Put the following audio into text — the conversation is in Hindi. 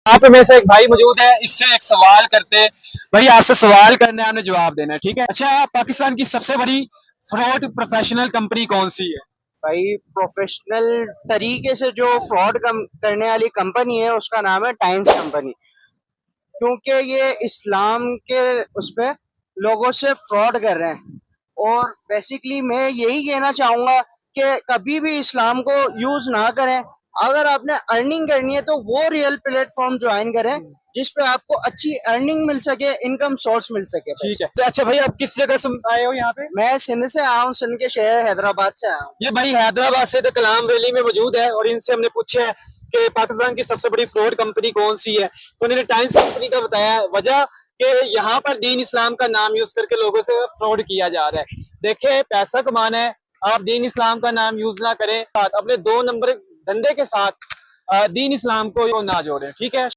यहाँ पे मेरे से एक भाई मौजूद है, इससे एक सवाल करते। भाई आपसे सवाल करने आपने जवाब देना है, ठीक है? अच्छा, पाकिस्तान की सबसे बड़ी फ्रॉड प्रोफेशनल कंपनी कौन सी है? भाई प्रोफेशनल तरीके से जो फ्रॉड करने वाली कंपनी है उसका नाम है टाइम्स कंपनी। क्योंकि ये इस्लाम के उस पे लोगों से फ्रॉड कर रहे हैं। और बेसिकली मैं यही कहना चाहूंगा कि कभी भी इस्लाम को यूज ना करें। अगर आपने अर्निंग करनी है तो वो रियल प्लेटफॉर्म ज्वाइन करें जिस पे आपको अच्छी अर्निंग मिल सके, इनकम सोर्स मिल सके ठीक पैसे। है, तो अच्छा भाई आप किस जगह से आए हो यहाँ पे? मैं सिंध से आया हूँ, सिंध के शहर हैदराबाद से आया हूँ। ये भाई हैदराबाद से तो कलाम वैली में मौजूद है और इनसे हमने पूछा है कि पाकिस्तान की सबसे बड़ी फ्रॉड कंपनी कौन सी है, तो उन्होंने टाइम्स कंपनी का बताया। वजह कि यहाँ पर दीन इस्लाम का नाम यूज करके लोगों से फ्रॉड किया जा रहा है। देखे, पैसा कमाना है, आप दीन इस्लाम का नाम यूज ना करें, अपने 2 नंबर धंधे के साथ दीन इस्लाम को ना जोड़ें, ठीक है?